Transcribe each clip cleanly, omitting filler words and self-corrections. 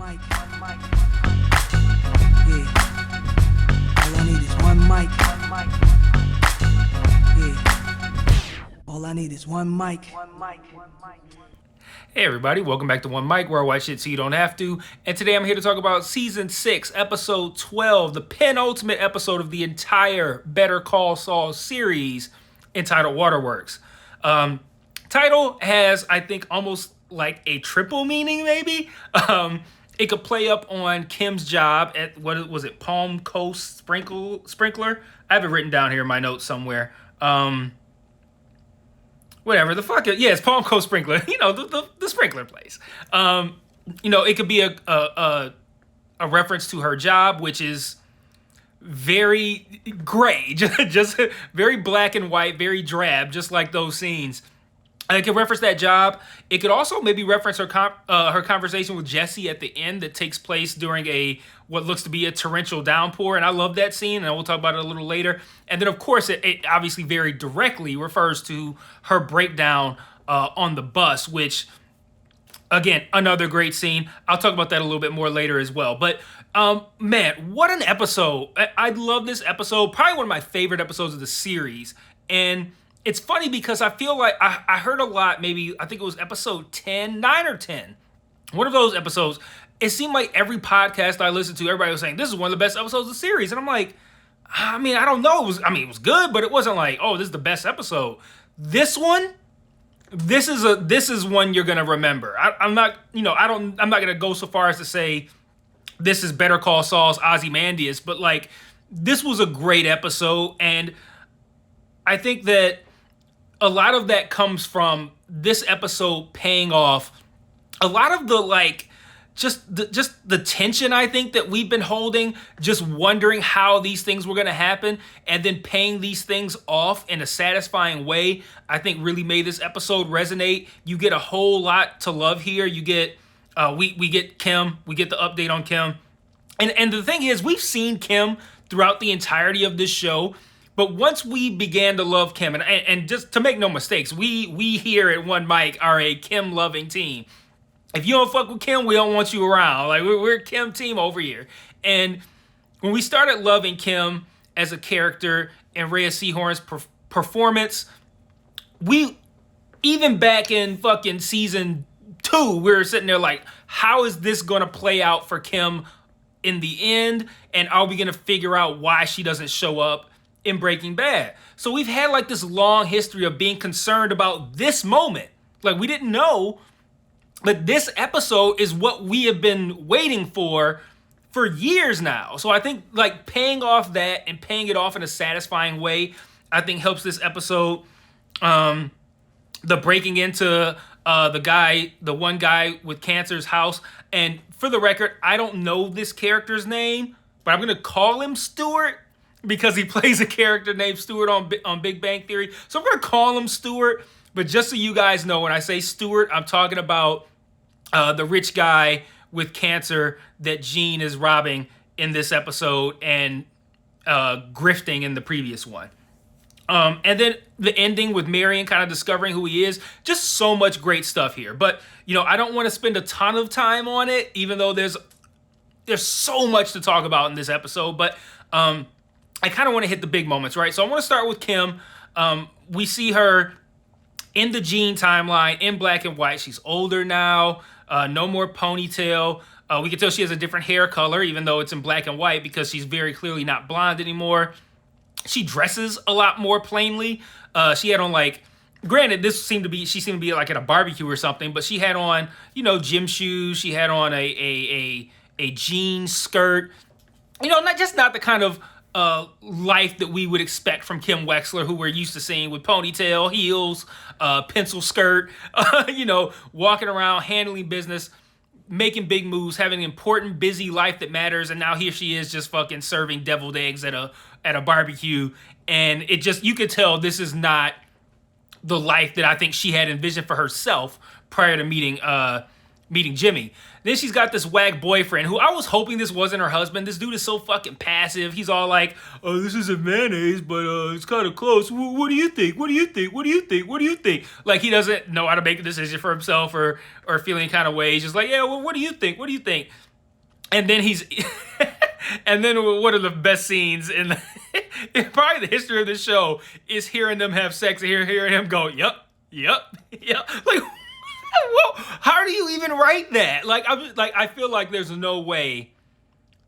mic. Yeah. All I need is one mic. Yeah. All I need is one mic. Hey everybody, welcome back to One Mic, where I watch shit so you don't have to. And today I'm here to talk about Season 6, Episode 12, the penultimate episode of the entire Better Call Saul series, entitled Waterworks. Title has, I think, almost like a triple meaning, maybe. It could play up on Kim's job at, what was it, Palm Coast Sprinkler? I have it written down here in my notes somewhere. Whatever the fuck. Yeah, it's Palm Coast Sprinkler. You know, the sprinkler place. It could be a reference to her job, which is very gray, just very black and white, very drab, just like those scenes. It could reference that job. It could also maybe reference her conversation with Jesse at the end that takes place during what looks to be a torrential downpour. And I love that scene, and we'll talk about it a little later. And then, of course, it obviously very directly refers to her breakdown on the bus, which, again, another great scene. I'll talk about that a little bit more later as well. But, man, what an episode. I love this episode. Probably one of my favorite episodes of the series. And it's funny because I feel like I heard a lot, maybe, I think it was episode 10, 9 or 10. One of those episodes, it seemed like every podcast I listened to, everybody was saying, this is one of the best episodes of the series. And I'm like, I mean, I don't know. It was good, but it wasn't like, oh, this is the best episode. This one, this is one you're going to remember. I'm not going to go so far as to say this is Better Call Saul's Ozymandias, but like, this was a great episode. And I think that a lot of that comes from this episode paying off a lot of the just the tension, I think, that we've been holding, just wondering how these things were going to happen, and then paying these things off in a satisfying way, I think really made this episode resonate. You get a whole lot to love here. You get we get Kim, we get the update on Kim. And the thing is, we've seen Kim throughout the entirety of this show. But once we began to love Kim, and just to make no mistakes, we here at One Mic are a Kim-loving team. If you don't fuck with Kim, we don't want you around. Like, we're a Kim team over here. And when we started loving Kim as a character and Rhea Seehorn's performance, we, even back in fucking season 2, we were sitting there like, how is this going to play out for Kim in the end? And are we going to figure out why she doesn't show up in Breaking Bad? So we've had like this long history of being concerned about this moment. Like, we didn't know, but this episode is what we have been waiting for years now. So I think like paying off that and paying it off in a satisfying way, I think helps this episode. The breaking into the one guy with cancer's house. And for the record, I don't know this character's name, but I'm going to call him Stuart, because he plays a character named Stuart on Big Bang Theory. So I'm going to call him Stuart. But just so you guys know, when I say Stuart, I'm talking about the rich guy with cancer that Gene is robbing in this episode and grifting in the previous one. And then the ending with Marion kind of discovering who he is. Just so much great stuff here. But, I don't want to spend a ton of time on it, even though there's so much to talk about in this episode. But I kind of want to hit the big moments, right? So I want to start with Kim. We see her in the Gene timeline in black and white. She's older now, no more ponytail. We can tell she has a different hair color, even though it's in black and white, because she's very clearly not blonde anymore. She dresses a lot more plainly. She had on granted, she seemed to be like at a barbecue or something, but she had on, gym shoes. She had on a jean skirt. Not the kind of life that we would expect from Kim Wexler, who we're used to seeing with ponytail, heels, pencil skirt, walking around, handling business, making big moves, having an important, busy life that matters. And now here she is just fucking serving deviled eggs at a barbecue. And it just, you could tell this is not the life that I think she had envisioned for herself prior to meeting Jimmy. Then she's got this wag boyfriend who I was hoping this wasn't her husband. This dude is so fucking passive. He's all like, oh, this isn't mayonnaise, but it's kind of close. What do you think? What do you think? What do you think? What do you think? Like, he doesn't know how to make a decision for himself or feeling kind of way. He's just like, yeah, well, what do you think? What do you think? And then he's, and then one of the best scenes in probably the history of the show is hearing them have sex and hearing him go, "Yep, yep, yep." Like, well, how do you even write that? Like, I feel like there's no way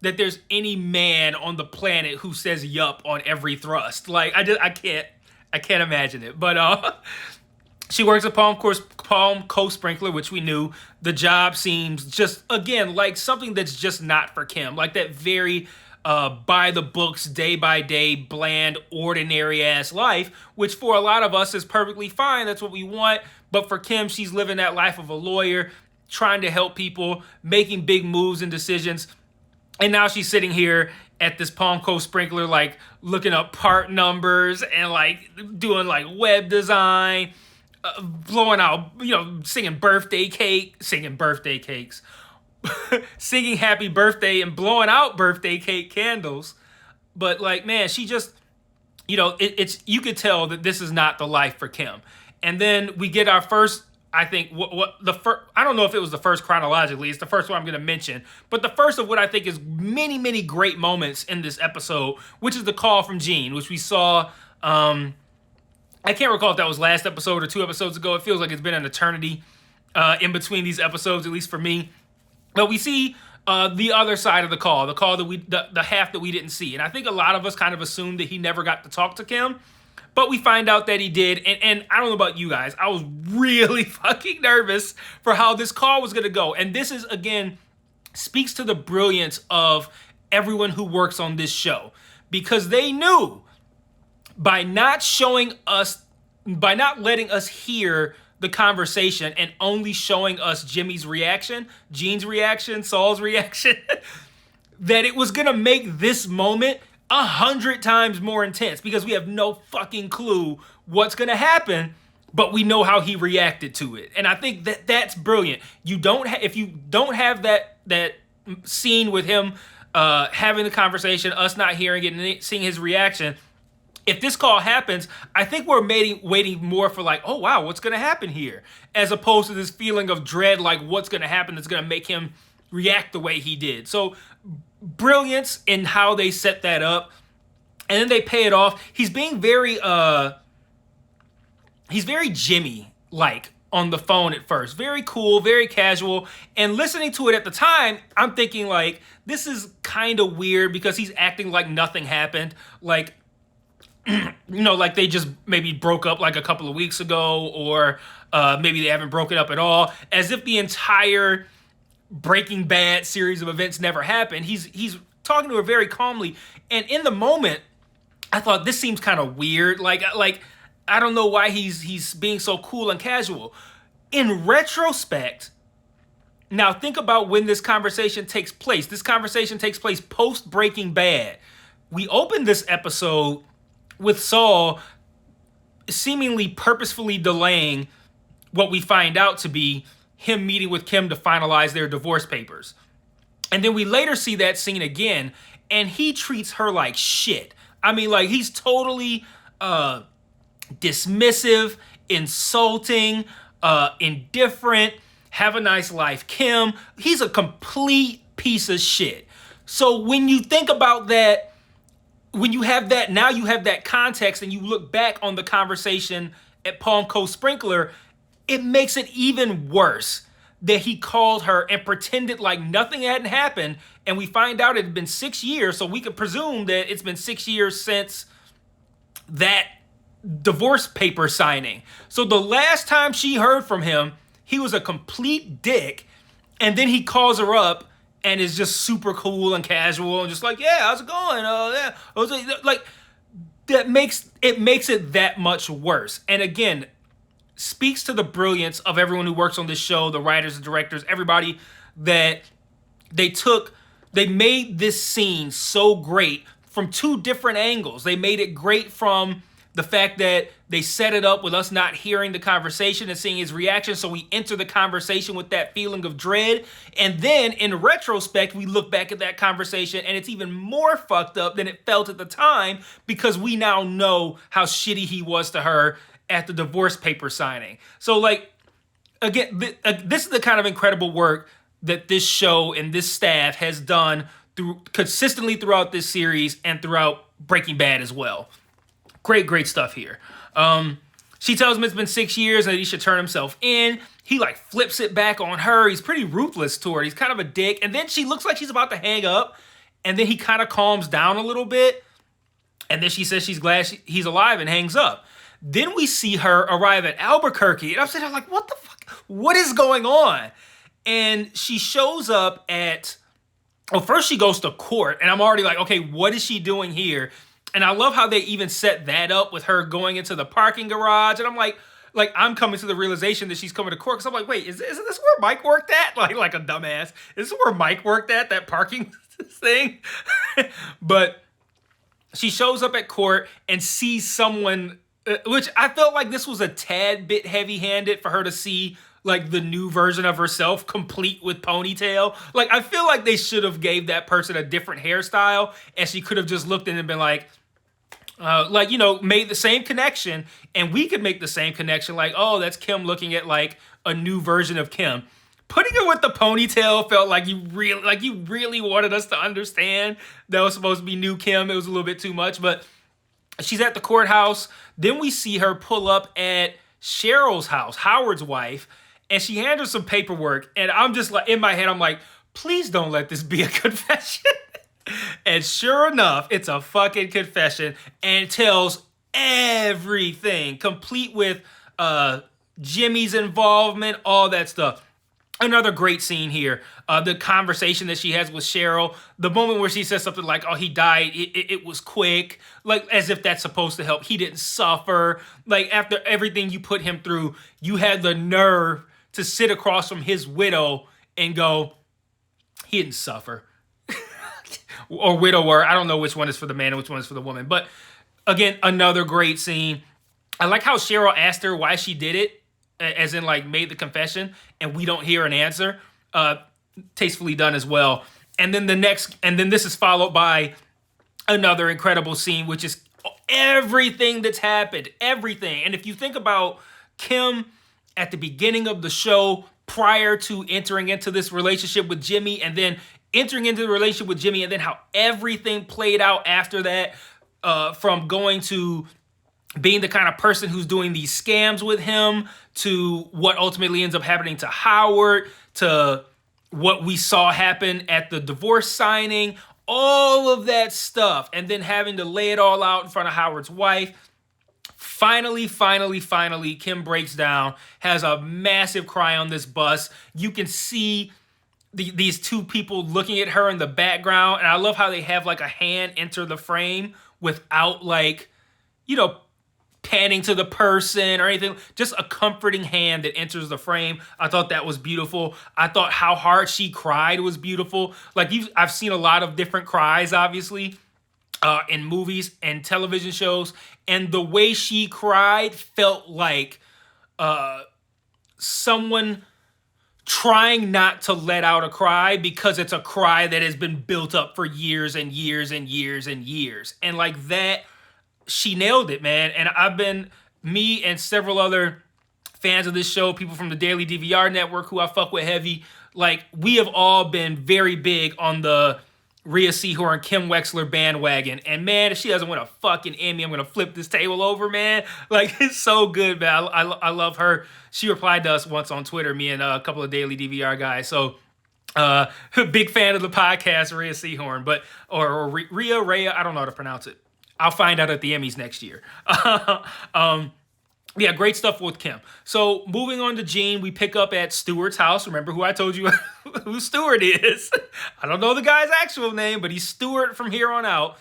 that there's any man on the planet who says "yup" on every thrust. Like, I can't imagine it. But she works at Palm Coast Sprinkler, which we knew. The job seems just, again, like something that's just not for Kim. Like that very by the books, day by day, bland, ordinary ass life, which for a lot of us is perfectly fine. That's what we want. But for Kim, she's living that life of a lawyer, trying to help people, making big moves and decisions. And now she's sitting here at this Palm Coast Sprinkler, like looking up part numbers and like doing like web design, blowing out, singing birthday cakes, singing happy birthday and blowing out birthday cake candles. But like, man, she just, it's you could tell that this is not the life for Kim. And then we get our first, I think, I don't know if it was the first chronologically. It's the first one I'm going to mention. But the first of what I think is many, many great moments in this episode, which is the call from Gene, which we saw, I can't recall if that was last episode or 2 episodes ago. It feels like it's been an eternity in between these episodes, at least for me. But we see the other side of the call that the half that we didn't see. And I think a lot of us kind of assumed that he never got to talk to Kim. But we find out that he did, and I don't know about you guys, I was really fucking nervous for how this call was going to go. And this is, again, speaks to the brilliance of everyone who works on this show. Because they knew, by not letting us hear the conversation and only showing us Jimmy's reaction, Gene's reaction, Saul's reaction, that it was going to make this moment 100 times more intense, because we have no fucking clue what's going to happen, but we know how he reacted to it. And I think that that's brilliant. If you don't have that scene with him having the conversation, us not hearing it and seeing his reaction, if this call happens, I think we're waiting more for like, oh wow, what's going to happen here? As opposed to this feeling of dread, like what's going to happen that's going to make him react the way he did. So brilliance in how they set that up, and then they pay it off. He's being very Jimmy like on the phone at first, very cool, very casual. And listening to it at the time, I'm thinking like, this is kind of weird because he's acting like nothing happened, like like they just maybe broke up like a couple of weeks ago, or maybe they haven't broken up at all, as if the entire Breaking Bad series of events never happened. He's talking to her very calmly, and in the moment, I thought this seems kind of weird. Like I don't know why he's being so cool and casual. In retrospect, now think about when this conversation takes place. This conversation takes place post Breaking Bad. We opened this episode with Saul seemingly purposefully delaying what we find out to be him meeting with Kim to finalize their divorce papers. And then we later see that scene again, and he treats her like shit. I mean, like, he's totally dismissive, insulting, indifferent, have a nice life, Kim. He's a complete piece of shit. So when you think about that, when you have that, now you have that context and you look back on the conversation at Palm Coast Sprinkler, it makes it even worse that he called her and pretended like nothing hadn't happened. And we find out it had been 6 years, so we could presume that it's been 6 years since that divorce paper signing. So the last time she heard from him, he was a complete dick. And then he calls her up and is just super cool and casual and just like, yeah, how's it going? Yeah. I was like, that makes it that much worse. And again, speaks to the brilliance of everyone who works on this show, the writers, the directors, everybody, that they made this scene so great from 2 different angles. They made it great from the fact that they set it up with us not hearing the conversation and seeing his reaction, so we enter the conversation with that feeling of dread. And then, in retrospect, we look back at that conversation, and it's even more fucked up than it felt at the time, because we now know how shitty he was to her at the divorce paper signing. So, like, again, this is the kind of incredible work that this show and this staff has done consistently throughout this series and throughout Breaking Bad as well. Great stuff here. She tells him it's been 6 years and that he should turn himself in. He like flips it back on her. He's pretty ruthless toward her. He's kind of a dick. And then she looks like she's about to hang up. And then he kind of calms down a little bit. And then she says she's glad he's alive and hangs up. Then we see her arrive at Albuquerque. And I'm sitting there like, what the fuck? What is going on? And she shows up at... Well, first she goes to court. And I'm already like, okay, what is she doing here? And I love how they even set that up with her going into the parking garage. And I'm like I'm coming to the realization that she's coming to court. Because I'm like, wait, isn't this where Mike worked at? Like a dumbass. Is this where Mike worked at, that parking thing? But she shows up at court and sees someone, which I felt like this was a tad bit heavy-handed for her to see like the new version of herself complete with ponytail. Like, I feel like they should have gave that person a different hairstyle and she could have just looked in and been like, made the same connection, and we could make the same connection. Like, oh, that's Kim looking at like a new version of Kim. Putting her with the ponytail felt like you really wanted us to understand that was supposed to be new Kim. It was a little bit too much, but she's at the courthouse. Then we see her pull up at Cheryl's house, Howard's wife, and she hands her some paperwork. And I'm just like, in my head, I'm like, please don't let this be a confession. And sure enough, it's a fucking confession and tells everything, complete with Jimmy's involvement, all that stuff. Another great scene here. The conversation that she has with Cheryl, the moment where she says something like, oh, he died, it was quick, like as if that's supposed to help. He didn't suffer. Like, after everything you put him through, you had the nerve to sit across from his widow and go, he didn't suffer. Or widower. I don't know which one is for the man and which one is for the woman. But again, another great scene. I like how Cheryl asked her why she did it, as in like made the confession, and we don't hear an answer. Tastefully done as well. And then this is followed by another incredible scene, which is everything that's happened. Everything. And if you think about Kim at the beginning of the show, prior to entering into this relationship with Jimmy, and then entering into the relationship with Jimmy, and then how everything played out after that, from going to being the kind of person who's doing these scams with him, to what ultimately ends up happening to Howard, to what we saw happen at the divorce signing, all of that stuff, and then having to lay it all out in front of Howard's wife. Finally, Kim breaks down, has a massive cry on this bus. You can see these two people looking at her in the background, and I love how they have like a hand enter the frame without like, panning to the person or anything. Just a comforting hand that enters the frame. I thought that was beautiful. I thought how hard she cried was beautiful. Like, I've seen a lot of different cries, obviously, in movies and television shows, and the way she cried felt like someone trying not to let out a cry, because it's a cry that has been built up for years and years and years and years. And like that, she nailed it, man. And me and several other fans of this show, people from the Daily DVR Network who I fuck with heavy, like, we have all been very big on the Rhea Seehorn, Kim Wexler bandwagon. And man, if she doesn't win a fucking Emmy, I'm going to flip this table over, man. Like, it's so good, man. I love her. She replied to us once on Twitter, me and a couple of Daily DVR guys. So, big fan of the podcast, Rhea Seehorn, or Rhea, I don't know how to pronounce it. I'll find out at the Emmys next year. Yeah, great stuff with Kim. So moving on to Gene, we pick up at Stewart's house. Remember who I told you who Stewart is? I don't know the guy's actual name, but he's Stewart from here on out.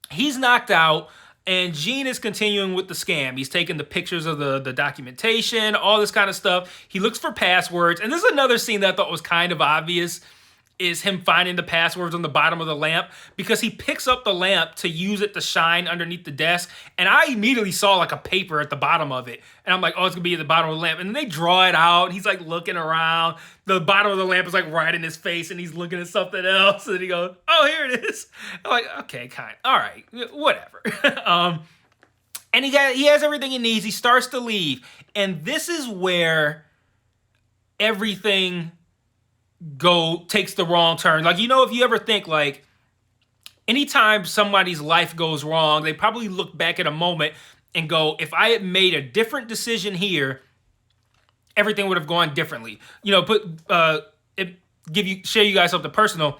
He's knocked out, and Gene is continuing with the scam. He's taking the pictures of the documentation, all this kind of stuff. He looks for passwords, and this is another scene that I thought was kind of obvious, is him finding the passwords on the bottom of the lamp, because he picks up the lamp to use it to shine underneath the desk, and I immediately saw like a paper at the bottom of it, and I'm like, oh, it's gonna be at the bottom of the lamp, and then they draw it out, and he's like looking around, the bottom of the lamp is like right in his face, and he's looking at something else, and he goes, oh, here it is. I'm like, okay, all right, whatever. And he has everything he needs. He starts to leave, and this is where everything takes the wrong turn. Like, if you ever think like anytime somebody's life goes wrong, they probably look back at a moment and go, if I had made a different decision here, everything would have gone differently. Share you guys something personal.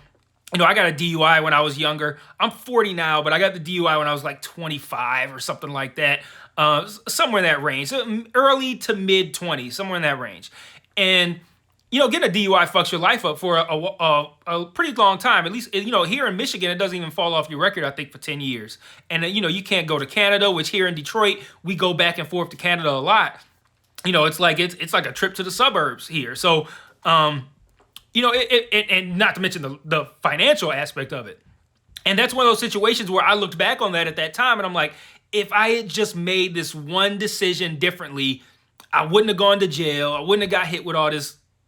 I got a DUI when I was younger. I'm 40 now, but I got the DUI when I was like 25 or something like that. Somewhere in that range, early to mid 20s, somewhere in that range. And getting a DUI fucks your life up for a pretty long time. At least, here in Michigan, it doesn't even fall off your record, I think, for 10 years. And, you can't go to Canada, which here in Detroit, we go back and forth to Canada a lot. It's like a trip to the suburbs here. So, and not to mention the financial aspect of it. And that's one of those situations where I looked back on that at that time, and I'm like, if I had just made this one decision differently, I wouldn't have gone to jail. I wouldn't have got hit with all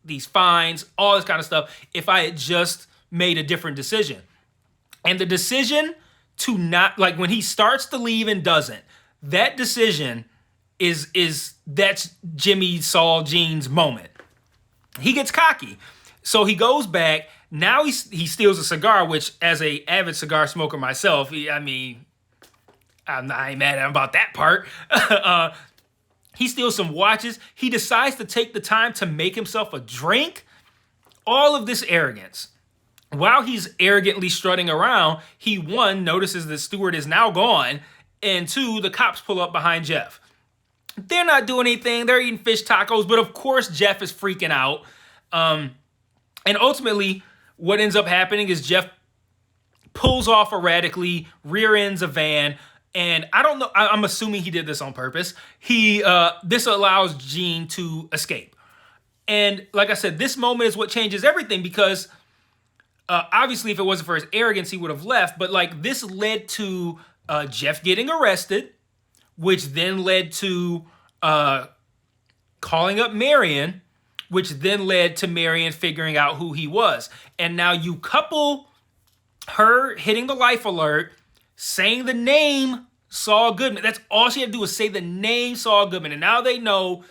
these fines, all this kind of stuff, if I had just made a different decision. And the decision to not, like when he starts to leave and doesn't, that decision that's Jimmy Saul Jean's moment. He gets cocky. So he goes back. Now he steals a cigar, which as a avid cigar smoker myself, I'm not mad at him about that part. He steals some watches. He decides to take the time to make himself a drink. All of this arrogance. While he's arrogantly strutting around, he, one, notices the steward is now gone, and two, the cops pull up behind Jeff. They're not doing anything. They're eating fish tacos, but of course Jeff is freaking out. And ultimately, what ends up happening is Jeff pulls off erratically, rear ends a van, and I don't know, I'm assuming he did this on purpose. This allows Gene to escape. And like I said, this moment is what changes everything because obviously if it wasn't for his arrogance, he would have left. But like this led to Jeff getting arrested, which then led to calling up Marion, which then led to Marion figuring out who he was. And now you couple her hitting the life alert, saying the name Saul Goodman. That's all she had to do was say the name Saul Goodman. And now they know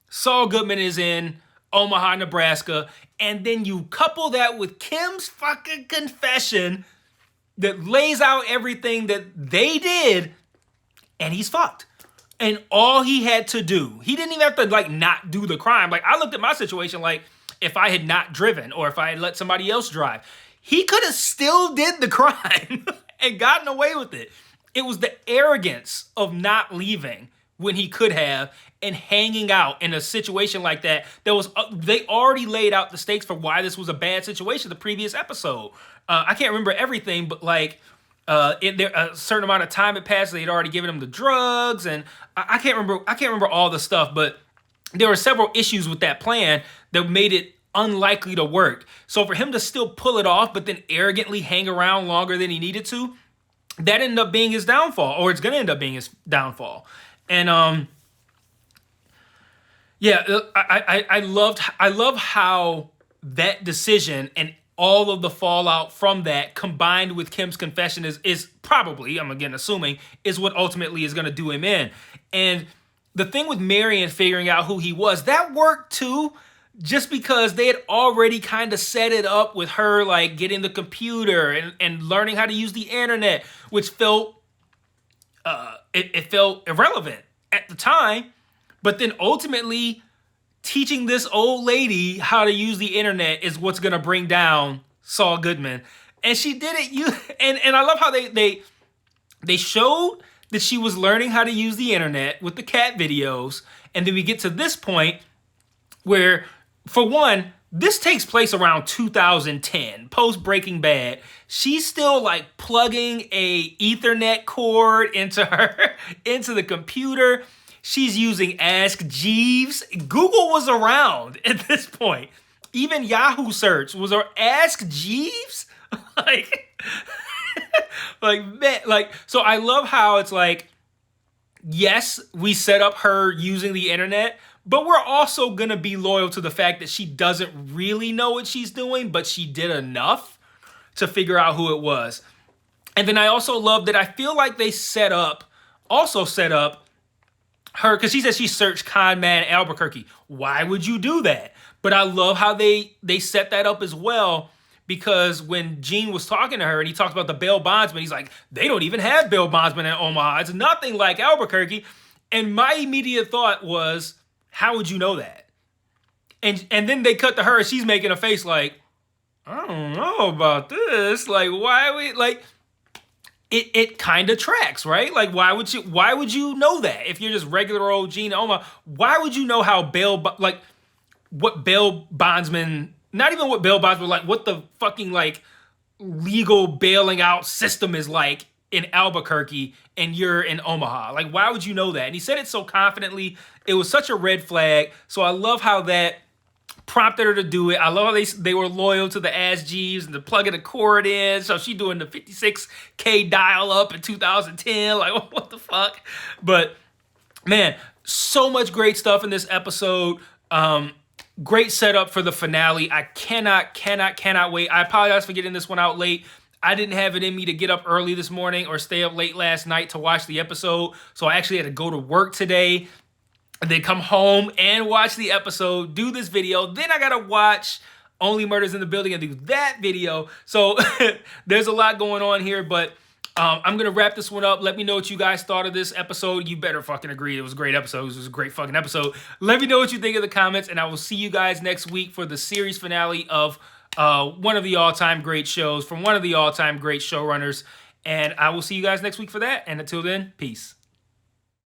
Saul Goodman is in Omaha, Nebraska. And then you couple that with Kim's fucking confession that lays out everything that they did, and he's fucked. And all he had to do, he didn't even have to like not do the crime. Like I looked at my situation like if I had not driven or if I had let somebody else drive, he could have still did the crime and gotten away with it. It was the arrogance of not leaving when he could have and hanging out in a situation like that. They already laid out the stakes for why this was a bad situation the previous episode. I can't remember everything, but like a certain amount of time had passed. They'd already given him the drugs, and I can't remember all the stuff, but there were several issues with that plan that made it unlikely to work. So for him to still pull it off, but then arrogantly hang around longer than he needed to, that ended up being his downfall, or it's going to end up being his downfall. And yeah, I love how that decision and all of the fallout from that combined with Kim's confession is probably, I'm again assuming, is what ultimately is going to do him in. And the thing with Marion figuring out who he was, that worked too, just because they had already kind of set it up with her like getting the computer and learning how to use the internet, which felt it felt irrelevant at the time. But then ultimately teaching this old lady how to use the internet is what's going to bring down Saul Goodman. And she did it. And I love how they showed that she was learning how to use the internet with the cat videos. And then we get to this point where, for one, this takes place around 2010, post Breaking Bad. She's still like plugging a Ethernet cord into the computer. She's using Ask Jeeves. Google was around at this point. Even Yahoo search was our Ask Jeeves. So I love how it's like, yes, we set up her using the internet, but we're also going to be loyal to the fact that she doesn't really know what she's doing, but she did enough to figure out who it was. And then I also love that I feel like they set up her, because she said she searched Con Man Albuquerque. Why would you do that? But I love how they set that up as well, because when Gene was talking to her and he talks about the bail bondsman, he's like, they don't even have bail bondsmen in Omaha. It's nothing like Albuquerque. And my immediate thought was, how would you know that? And then they cut to her and she's making a face like, I don't know about this. Like, why we like it kind of tracks, right? Like, why would you know that if you're just regular old Gene Omaha? Why would you know how what bail bondsman, not even what bail bondsman, like what the fucking like legal bailing out system is like in Albuquerque and you're in Omaha? Like, why would you know that? And he said it so confidently. It was such a red flag. So I love how that prompted her to do it. I love how they were loyal to the ASGs and the plugging the cord in. So she doing the 56K dial up in 2010. Like, what the fuck? But man, so much great stuff in this episode. Great setup for the finale. I cannot wait. I apologize for getting this one out late. I didn't have it in me to get up early this morning or stay up late last night to watch the episode. So I actually had to go to work today and then come home and watch the episode, do this video. Then I got to watch Only Murders in the Building and do that video. So there's a lot going on here, but I'm going to wrap this one up. Let me know what you guys thought of this episode. You better fucking agree. It was a great episode. It was a great fucking episode. Let me know what you think in the comments, and I will see you guys next week for the series finale of one of the all-time great shows from one of the all-time great showrunners. And I will see you guys next week for that. And until then, peace.